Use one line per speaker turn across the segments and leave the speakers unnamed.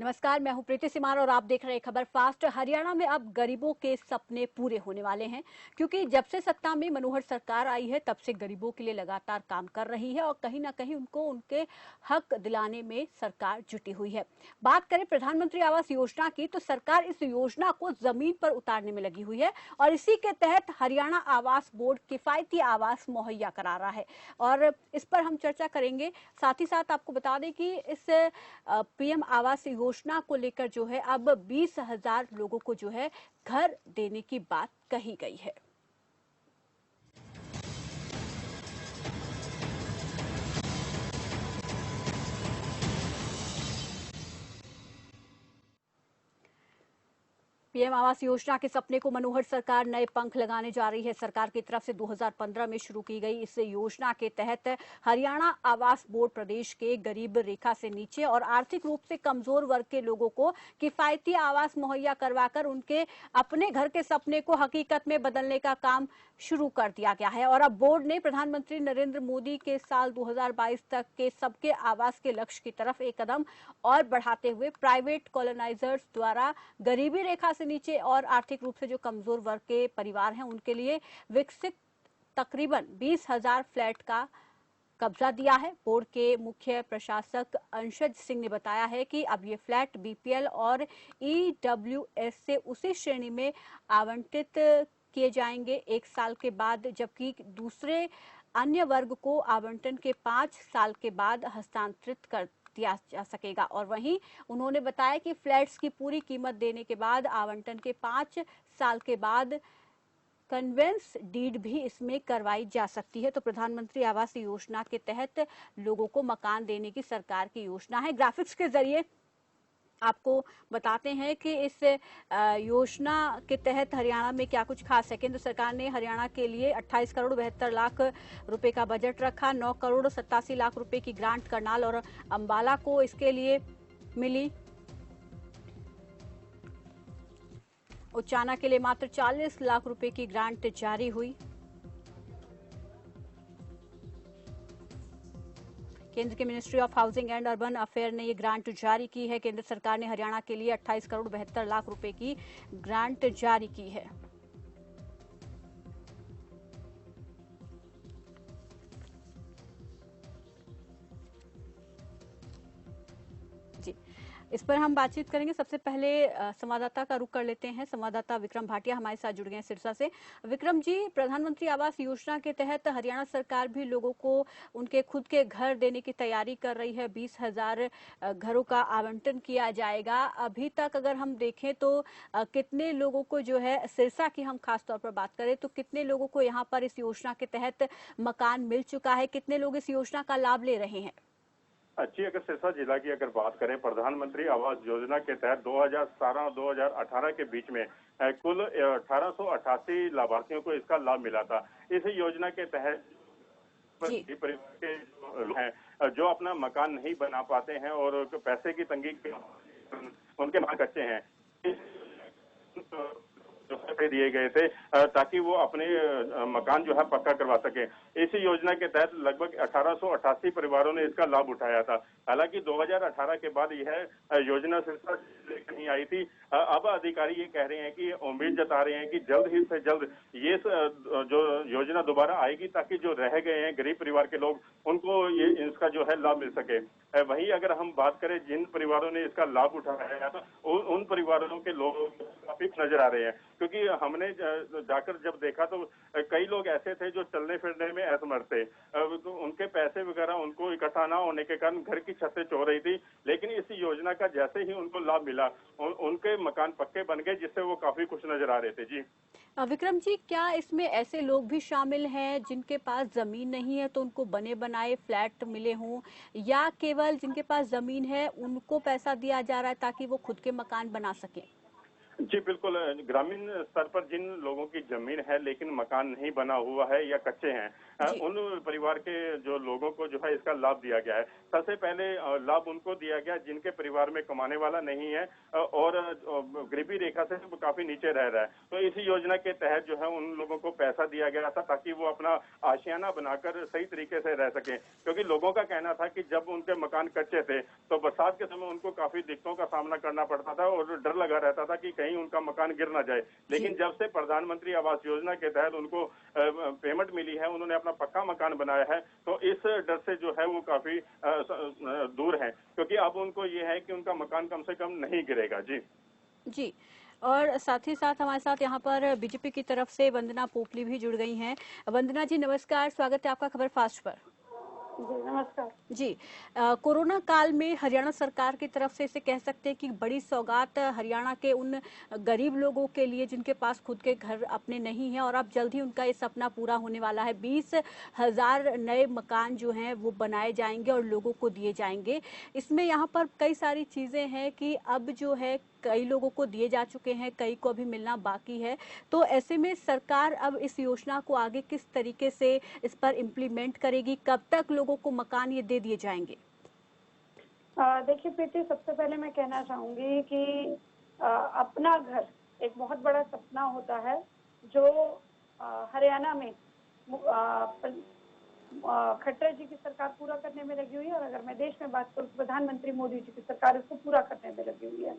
नमस्कार, मैं हूं प्रीति सिमार और आप देख रहे हैं खबर फास्ट। हरियाणा में अब गरीबों के सपने पूरे होने वाले हैं, क्योंकि जब से सत्ता में मनोहर सरकार आई है तब से गरीबों के लिए लगातार काम कर रही है और कहीं ना कहीं उनको उनके हक दिलाने में सरकार जुटी हुई है। बात करें प्रधानमंत्री आवास योजना की, तो सरकार इस योजना को जमीन पर उतारने में लगी हुई है और इसी के तहत हरियाणा आवास बोर्ड किफायती आवास मुहैया करा रहा है और इस पर हम चर्चा करेंगे। साथ ही साथ आपको बता दें कि इस पीएम आवास योजना को लेकर जो है अब 20,000 लोगों को जो है घर देने की बात कही गई है। पीएम आवास योजना के सपने को मनोहर सरकार नए पंख लगाने जा रही है। सरकार की तरफ से 2015 में शुरू की गई इस योजना के तहत हरियाणा आवास बोर्ड प्रदेश के गरीब रेखा से नीचे और आर्थिक रूप से कमजोर वर्ग के लोगों को किफायती आवास मुहैया करवाकर उनके अपने घर के सपने को हकीकत में बदलने का काम शुरू कर दिया गया है। और अब बोर्ड ने प्रधानमंत्री नरेंद्र मोदी के साल 2022 तक के सबके आवास के लक्ष्य की तरफ एक कदम और बढ़ाते हुए प्राइवेट कॉलोनाइजर्स द्वारा गरीबी रेखा से नीचे और आर्थिक रूप से जो कमजोर वर्ग के परिवार हैं उनके लिए विकसित तकरीबन 20,000 फ्लैट का कब्जा दिया है। बोर्ड के मुख्य प्रशासक अंशज सिंह ने बताया है कि अब ये फ्लैट बीपीएल और ईडब्ल्यूएस से उसी श्रेणी में आवंटित किए जाएंगे 1 साल के बाद, जबकि दूसरे अन्य वर्ग को आवंटन के 5 साल के बाद हस्तांतरित कर दिया जा सकेगा। और वहीं उन्होंने बताया कि फ्लैट्स की पूरी कीमत देने के बाद आवंटन के 5 साल के बाद कन्वेंस डीड भी इसमें करवाई जा सकती है। तो प्रधानमंत्री आवास योजना के तहत लोगों को मकान देने की सरकार की योजना है। ग्राफिक्स के जरिए आपको बताते हैं कि इस योजना के तहत हरियाणा में क्या कुछ खास है। केंद्र सरकार ने हरियाणा के लिए 28 करोड़ 72 लाख रुपए का बजट रखा। 9 करोड़ 87 लाख रुपए की ग्रांट करनाल और अंबाला को इसके लिए मिली। उचाना के लिए मात्र 40 लाख रुपए की ग्रांट जारी हुई। केंद्र के ministry of housing and urban affair ने ये ग्रांट जारी की है। केंद्र सरकार ने हरियाणा के लिए 28 करोड़ 72 लाख रुपए की ग्रांट जारी की है। जी, इस पर हम बातचीत करेंगे। सबसे पहले संवाददाता का रुख कर लेते हैं। संवाददाता विक्रम भाटिया हमारे साथ जुड़ गए हैं सिरसा से। विक्रम जी, प्रधानमंत्री आवास योजना के तहत हरियाणा सरकार भी लोगों को उनके खुद के घर देने की तैयारी कर रही है। 20,000 घरों का आवंटन किया जाएगा। अभी तक अगर हम देखें तो कितने लोगों को जो है, सिरसा की हम खास तौर पर बात करें तो कितने लोगों को यहाँ पर इस योजना के तहत मकान मिल चुका है, कितने लोग इस योजना का लाभ ले रहे हैं?
अच्छी अगर सिरसा जिला की अगर बात करें, प्रधानमंत्री आवास योजना के तहत 2017 और 2018 के बीच में कुल 1888 लाभार्थियों को इसका लाभ मिला था। इस योजना के तहत परिवार के हैं जो अपना मकान नहीं बना पाते हैं और पैसे की तंगी उनके मकान कच्चे हैं, दिए गए थे ताकि वो अपने मकान जो है पक्का करवा सके। इस योजना के तहत लगभग 1888 परिवारों ने इसका लाभ उठाया था। हालांकि 2018 के बाद यह योजना सिर्फ नहीं आई थी। अब अधिकारी ये कह रहे हैं कि उम्मीद जता रहे हैं कि जल्द ही से जल्द ये जो योजना दोबारा आएगी ताकि जो रह गए हैं गरीब परिवार के लोग, उनको ये इसका जो है लाभ मिल सके। वहीं अगर हम बात करें जिन परिवारों ने इसका लाभ उठाया था, उन परिवारों के लोग काफी नजर आ रहे हैं, क्योंकि हमने जाकर जब देखा तो कई लोग ऐसे थे जो चलने फिरने में असमर्थ थे। तो उनके पैसे वगैरह उनको इकट्ठा ना होने के कारण घर की छतें चो रही थी, लेकिन इस योजना का जैसे ही उनको लाभ मिला उनके मकान पक्के बन गए, जिससे वो काफी खुश नजर आ रहे थे। जी
विक्रम जी, क्या इसमें ऐसे लोग भी शामिल हैं जिनके पास जमीन नहीं है तो उनको बने बनाए फ्लैट मिले हों, या केवल जिनके पास जमीन है उनको पैसा दिया जा रहा है ताकि वो खुद के मकान बना सके?
जी बिल्कुल, ग्रामीण स्तर पर जिन लोगों की जमीन है लेकिन मकान नहीं बना हुआ है या कच्चे हैं,
जी।
उन परिवार के जो लोगों को जो है इसका लाभ दिया गया है। सबसे पहले लाभ उनको दिया गया जिनके परिवार में कमाने वाला नहीं है और गरीबी रेखा से काफी नीचे रह रहा है। तो इस योजना के तहत जो है उन लोगों को पैसा दिया गया था ताकि वो अपना आशियाना बनाकर सही तरीके से रह सकें, क्योंकि लोगों का कहना था कि जब उनके मकान कच्चे थे तो बरसात के समय उनको काफी दिक्कतों का सामना करना पड़ता था और डर लगा रहता था कि कहीं उनका मकान गिर ना जाए। लेकिन जब से प्रधानमंत्री आवास योजना के तहत उनको पेमेंट मिली है, उन्होंने अपना पक्का मकान बनाया है, तो इस डर से जो है वो काफी दूर है, क्योंकि अब उनको ये है कि उनका मकान कम से कम नहीं गिरेगा। जी
जी। और साथ ही साथ हमारे साथ यहाँ पर बीजेपी की तरफ से वंदना पोपली भी जुड़ गई हैं। वंदना जी नमस्कार, स्वागत है आपका खबर फास्ट पर।
जी नमस्कार।
जी, कोरोना काल में हरियाणा सरकार की तरफ से इसे कह सकते हैं कि बड़ी सौगात हरियाणा के उन गरीब लोगों के लिए जिनके पास खुद के घर अपने नहीं हैं और अब जल्द ही उनका ये सपना पूरा होने वाला है। 20,000 नए मकान जो हैं वो बनाए जाएंगे और लोगों को दिए जाएंगे। इसमें यहाँ पर कई सारी चीज़ें हैं कि अब जो है कई लोगों को दिए जा चुके हैं, कई को अभी मिलना बाकी है। तो ऐसे में सरकार अब इस योजना को आगे किस तरीके से इस पर इम्प्लीमेंट करेगी, कब तक लोगों को मकान ये दे दिए जाएंगे?
देखिए प्रीति, सबसे पहले मैं कहना चाहूंगी कि अपना घर एक बहुत बड़ा सपना होता है जो हरियाणा में खट्टर जी की सरकार पूरा करने में लगी हुई है। और अगर मैं देश में बात करूँ तो प्रधानमंत्री मोदी जी की सरकार इसको पूरा करने में लगी हुई है।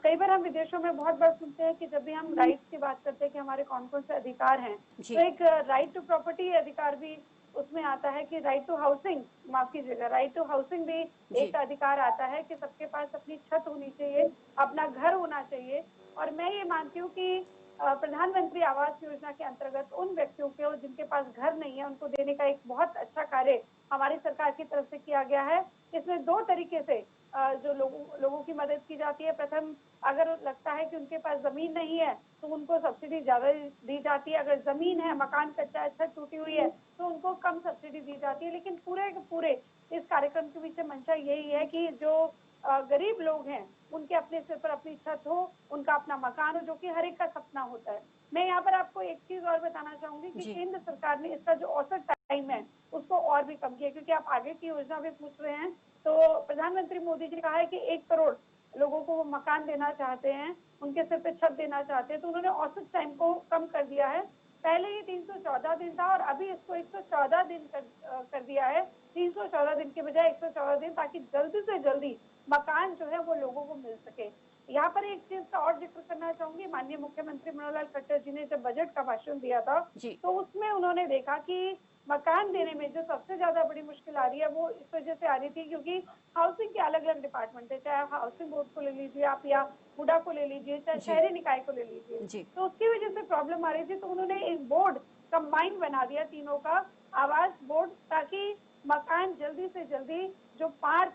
कई बार हम विदेशों में बहुत बार सुनते हैं कि जब भी हम राइट्स की बात करते हैं कि हमारे कौन कौन से अधिकार हैं, तो एक राइट टू प्रॉपर्टी अधिकार भी उसमें आता है कि राइट टू हाउसिंग, माफ कीजिएगा, राइट टू हाउसिंग भी एक अधिकार आता है कि सबके पास अपनी छत होनी चाहिए, अपना घर होना चाहिए। और मैं ये मानती हूँ कि प्रधानमंत्री आवास योजना के अंतर्गत उन व्यक्तियों को जिनके पास घर नहीं है उनको देने का एक बहुत अच्छा कार्य हमारी सरकार की तरफ से किया गया है। इसमें दो तरीके से जो लोगों की मदद की जाती है। प्रथम, अगर लगता है कि उनके पास जमीन नहीं है तो उनको सब्सिडी ज्यादा दी जाती है। अगर जमीन है, मकान कच्चा है, छत टूटी हुई है तो उनको कम सब्सिडी दी जाती है। लेकिन पूरे के पूरे इस कार्यक्रम के पीछे मंशा यही है कि जो गरीब लोग हैं उनके अपने सिर पर अपनी छत हो, उनका अपना मकान हो, जो कि हर एक का सपना होता है। मैं यहाँ पर आपको एक चीज और बताना चाहूंगी कि केंद्र सरकार ने इसका जो औसत टाइम है उसको और भी कम किया, क्योंकि आप आगे की योजना भी पूछ रहे हैं। तो प्रधानमंत्री मोदी जी ने कहा है कि 1 करोड़ लोगों को वो मकान देना चाहते हैं, उनके सिर पे छत देना चाहते हैं, तो उन्होंने औसत टाइम को कम कर दिया है। पहले ये 314 दिन था और अभी इसको 114 दिन कर दिया है। 314 दिन के बजाय 114 दिन, ताकि जल्दी से जल्दी मकान जो है वो लोगों को मिल सके। यहाँ पर एक चीज का और जिक्र करना चाहूंगी। माननीय मुख्यमंत्री मनोहर लाल खट्टर जी ने जब बजट का भाषण दिया था तो उसमें उन्होंने देखा कि मकान देने में जो सबसे ज्यादा बड़ी मुश्किल आ रही है वो इस वजह से आ रही थी क्योंकि हाउसिंग के अलग अलग डिपार्टमेंट है, चाहे हाउसिंग बोर्ड को ले लीजिए आप या हुडा को ले लीजिए, चाहे शहरी निकाय को ले लीजिए, तो उसकी वजह से प्रॉब्लम आ रही थी। तो उन्होंने एक बोर्ड कंबाइन बना दिया तीनों का, आवास बोर्ड, ताकि मकान जल्दी से जल्दी जो 5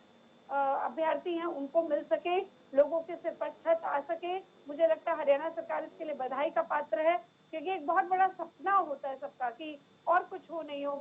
अभ्यर्थी हैं उनको मिल सके, लोगों के सिर पर छत आ सके। मुझे लगता है हरियाणा सरकार इसके लिए बधाई का पात्र है, क्योंकि एक बहुत बड़ा सपना होता है सबका कि और कुछ हो नहीं हो,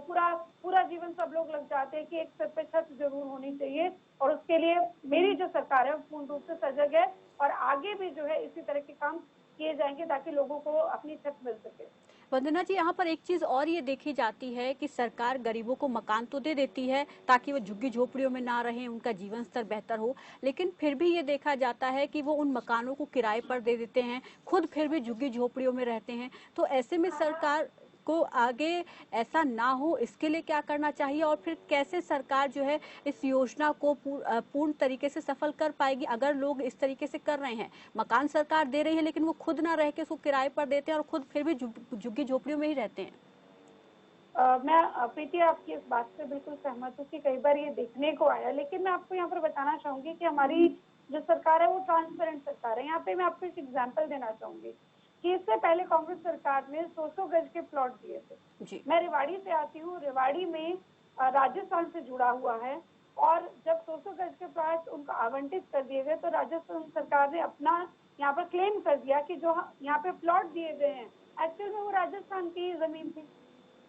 पूरा जीवन सब लोग लग जाते हैं कि एक सिर पे छत जरूर होनी चाहिए। और उसके लिए मेरी जो सरकार है वो पूर्ण रूप से सजग है और आगे भी जो है इसी तरह के काम किए जाएंगे ताकि लोगों को अपनी छत मिल सके।
वंदना जी, यहाँ पर एक चीज और ये देखी जाती है कि सरकार गरीबों को मकान तो दे देती है ताकि वो झुग्गी झोपड़ियों में ना रहें, उनका जीवन स्तर बेहतर हो, लेकिन फिर भी ये देखा जाता है कि वो उन मकानों को किराए पर दे देते हैं, खुद फिर भी झुग्गी झोपड़ियों में रहते हैं। तो ऐसे में सरकार को आगे ऐसा ना हो इसके लिए क्या करना चाहिए और फिर कैसे सरकार जो है इस योजना को पूर्ण तरीके से सफल कर पाएगी अगर लोग इस तरीके से कर रहे हैं, मकान सरकार दे रही है लेकिन वो खुद ना रह के उसको किराए पर देते हैं और खुद फिर भी झुग्गी झोपड़ियों में ही रहते हैं?
मैं प्रीति आपकी इस बात से बिल्कुल सहमत हूँ कि कई बार ये देखने को आया, लेकिन मैं आपको यहाँ पर बताना चाहूंगी कि हमारी जो सरकार है वो ट्रांसपेरेंट सरकार है। यहाँ पे मैं आपको एक एग्जांपल देना चाहूंगी कि इससे पहले कांग्रेस सरकार ने 100 गज के प्लॉट दिए थे। मैं रेवाड़ी से आती हूँ, रेवाड़ी में राजस्थान से जुड़ा हुआ है, और जब 100 गज के प्लॉट उनको आवंटित कर दिए गए तो राजस्थान सरकार ने अपना यहाँ पर क्लेम कर दिया कि जो यहाँ पे प्लॉट दिए गए हैं एक्चुअल में वो राजस्थान की जमीन थी।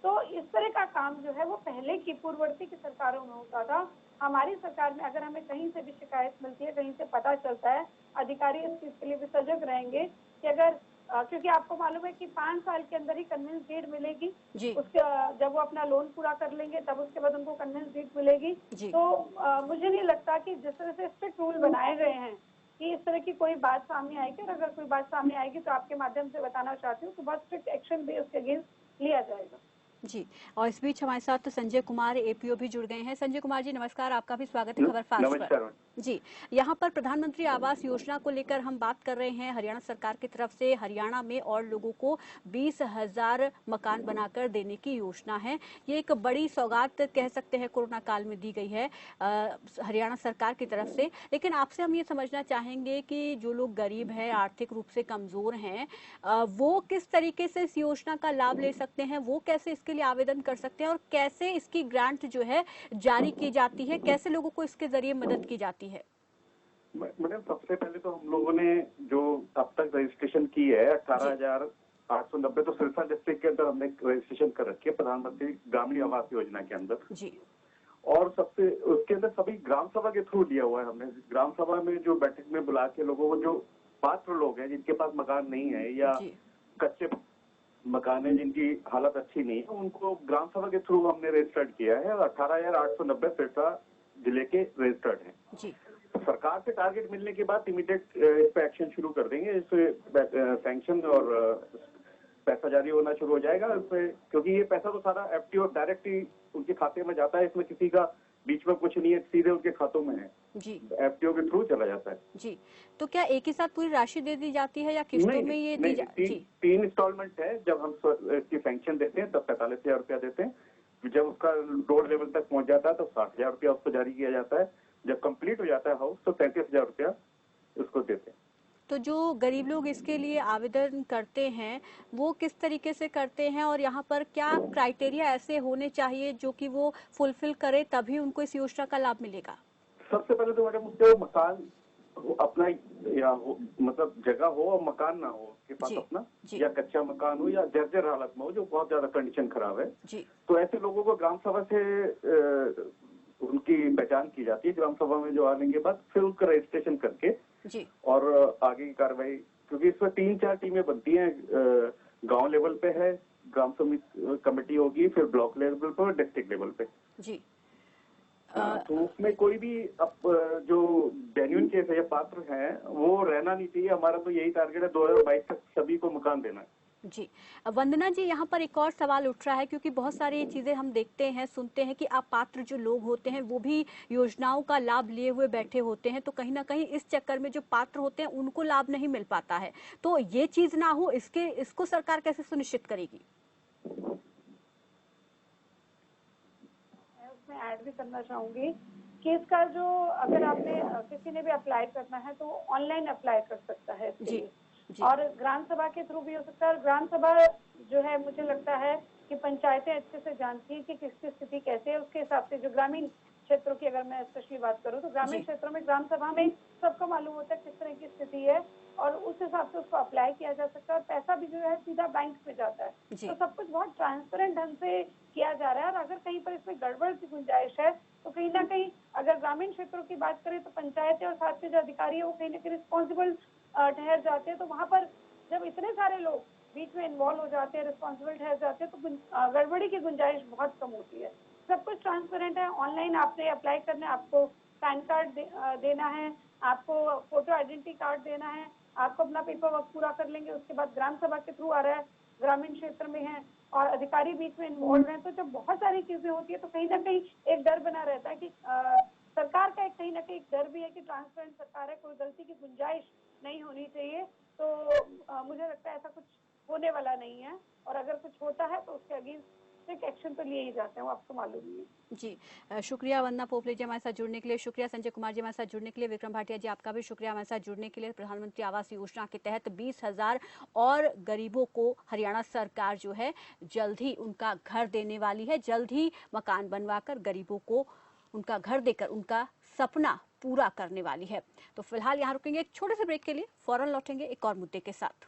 तो इस तरह का काम जो है वो पहले की पूर्ववर्ती की सरकारों में होता था। हमारी सरकार में अगर हमें कहीं से भी शिकायत मिलती है, कहीं से पता चलता है, अधिकारी इस चीज के लिए भी सजग रहेंगे कि अगर क्योंकि आपको मालूम है कि 5 साल के अंदर ही कन्वेंस डीड मिलेगी,
जी
उसके जब वो अपना लोन पूरा कर लेंगे तब उसके बाद उनको कन्वेंस डीड मिलेगी।
जी
तो मुझे नहीं लगता कि जिस तरह से स्ट्रिक्ट रूल बनाए गए हैं कि इस तरह की कोई बात सामने आएगी, और अगर कोई बात सामने आएगी तो आपके माध्यम से बताना चाहती हूँ कि बहुत स्ट्रिक्ट एक्शन भी उसके अगेंस्ट लिया जाएगा।
जी। और इस बीच हमारे साथ संजय कुमार एपीओ भी जुड़ गए हैं। संजय कुमार जी नमस्कार, आपका भी स्वागत है खबर फास्ट पर।
नमस्कार।
जी, यहाँ पर प्रधानमंत्री आवास योजना को लेकर हम बात कर रहे हैं। हरियाणा सरकार की तरफ से हरियाणा में और लोगों को 20,000 मकान बनाकर देने की योजना है। ये एक बड़ी सौगात कह सकते हैं कोरोना काल में दी गई है हरियाणा सरकार की तरफ से। लेकिन आपसे हम ये समझना चाहेंगे कि जो लोग गरीब हैं, आर्थिक रूप से कमजोर हैं, वो किस तरीके से इस योजना का लाभ ले सकते हैं, वो कैसे इसके लिए आवेदन कर सकते हैं और कैसे इसकी ग्रांट जो है जारी की जाती है, कैसे लोगों को इसके जरिए मदद की जाती है?
मैडम, सबसे पहले तो हम लोगों ने जो अब तक रजिस्ट्रेशन की है 18,890, तो सिरसा डिस्ट्रिक्ट के अंदर हमने रजिस्ट्रेशन कर रखी है प्रधानमंत्री ग्रामीण आवास योजना के अंदर।
जी।
और सबसे उसके अंदर सभी ग्राम सभा के थ्रू लिया हुआ है हमने। ग्राम सभा में जो बैठक में बुला के लोगों को, जो पात्र लोग हैं जिनके पास मकान नहीं है या कच्चे मकान है जिनकी हालत अच्छी नहीं है, उनको ग्राम सभा के थ्रू हमने रजिस्टर्ड किया है। 18,890 सिरसा जिले के रजिस्टर्ड हैं।
जी।
सरकार से टारगेट मिलने के बाद इमीडिएट इस पे एक्शन शुरू कर देंगे। इससे सैंक्शन और पैसा जारी होना शुरू हो जाएगा इसमें, क्योंकि ये पैसा तो सारा एफटीओ डायरेक्ट ही उनके खाते में जाता है। इसमें किसी का बीच में कुछ नहीं है, सीधे उनके खातों में है।
जी।
एफटीओ के थ्रू चला जाता है।
जी। तो क्या एक ही साथ पूरी राशि दे दी जाती है या किस्तों में ये दी जाती है?
तीन इंस्टॉलमेंट है। जब हम इसकी सैंक्शन देते हैं तब 45,000 रुपया देते हैं। जब उसका रोड लेवल तक पहुंच जाता है तो 60,000 रुपया उसको जारी किया जाता है। जब कंप्लीट हो जाता है हाउस तो 35,000 रुपया उसको देते हैं।
तो जो गरीब लोग इसके लिए आवेदन करते हैं वो किस तरीके से करते हैं और यहाँ पर क्या क्राइटेरिया ऐसे होने चाहिए जो कि वो फुलफिल करे तभी उनको इस योजना का लाभ मिलेगा?
सबसे पहले तो मैडम उसके मकान अपना या हो, मतलब जगह हो और मकान ना हो उसके पास अपना, या कच्चा मकान हो या जर्जर हालत में हो जो बहुत ज्यादा कंडीशन खराब है। तो ऐसे लोगों को ग्राम सभा से उनकी पहचान की जाती है। ग्राम सभा में जो आने के बाद फिर उनका रजिस्ट्रेशन करके और आगे की कार्रवाई, क्योंकि इसमें 3-4 टीमें बनती हैं। गांव लेवल पे है, ग्राम समिति कमेटी होगी, फिर ब्लॉक लेवल पे और डिस्ट्रिक्ट लेवल पे।
जी।
तो उसमें कोई भी जो जेन्युइन केस है या पात्र हैं वो रहना नहीं चाहिए। हमारा तो यही टारगेट है 2022 तक सभी को मकान देना है।
जी। वंदना जी, यहाँ पर एक और सवाल उठ रहा है क्योंकि बहुत सारी चीजें हम देखते हैं, सुनते हैं कि अपात्र जो लोग होते हैं वो भी योजनाओं का लाभ लिए हुए बैठे होते हैं, तो कहीं ना कहीं इस चक्कर में जो पात्र होते हैं उनको लाभ नहीं मिल पाता है। तो ये चीज ना हो, इसको सरकार कैसे सुनिश्चित करेगी?
मैं ऐड भी करना चाहूंगी कि इसका जो अगर आपने किसी ने भी अप्लाई करना है तो ऑनलाइन अप्लाई कर सकता है इसके लिए। और ग्राम सभा के थ्रू भी हो सकता है। और ग्राम सभा जो है मुझे लगता है कि पंचायतें अच्छे से जानती है कि किसकी स्थिति कैसे है, उसके हिसाब से जो ग्रामीण क्षेत्रों की अगर मैं स्पेशली बात करूं तो ग्रामीण क्षेत्रों में ग्राम सभा में सबको मालूम होता है किस तरह की स्थिति है और उस हिसाब से उसको अप्लाई किया जा सकता है। और पैसा भी जो है सीधा बैंक में जाता है। तो सब कुछ बहुत ट्रांसपेरेंट ढंग से किया जा रहा है। और अगर कहीं पर इसमें गड़बड़ की गुंजाइश है तो कहीं ना कहीं अगर ग्रामीण क्षेत्रों की बात करें तो पंचायतें और साथ में जो अधिकारी है वो कहीं ना कहीं रिस्पॉन्सिबल ठहर जाते हैं। तो वहाँ पर जब इतने सारे लोग बीच में इन्वॉल्व हो जाते हैं, रिस्पॉन्सिबल ठहर जाते हैं, तो गड़बड़ी की गुंजाइश बहुत कम होती है। सब कुछ ट्रांसपेरेंट है। ऑनलाइन आपने अप्लाई करना है, आपको पैन कार्ड देना है, आपको फोटो आइडेंटिटी कार्ड देना है, आपको अपना पेपर वर्क पूरा कर लेंगे। उसके बाद ग्राम सभा के थ्रू आ रहा है, ग्रामीण क्षेत्र में है और अधिकारी बीच में इन्वॉल्व है। तो जब बहुत सारी चीजें होती है तो कहीं ना कहीं एक डर बना रहता है कि सरकार का एक कहीं ना कहीं डर भी है कि ट्रांसपेरेंट सरकार है, कोई गलती की गुंजाइश नहीं होनी चाहिए। तो मुझे लगता है ऐसा कुछ होने वाला नहीं है। और अगर कुछ होता है तो उसके अगेंस्ट एक्शन तो लिए ही जाते हैं, वो आपको मालूम ही है।
जी, शुक्रिया वंदना पोपले जी हमारे साथ जुड़ने के लिए, शुक्रिया संजय कुमार जी हमारे साथ जुड़ने के लिए, विक्रम भाटिया जी आपका भी शुक्रिया हमारे साथ जुड़ने के लिए। प्रधानमंत्री आवास योजना के तहत 20,000 और गरीबों को हरियाणा सरकार जो है जल्द ही उनका घर देने वाली है। जल्द ही मकान बनवाकर गरीबों को उनका घर देकर उनका सपना पूरा करने वाली है। तो फिलहाल यहाँ रुकेंगे एक छोटे से ब्रेक के लिए, फौरन लौटेंगे एक और मुद्दे के साथ।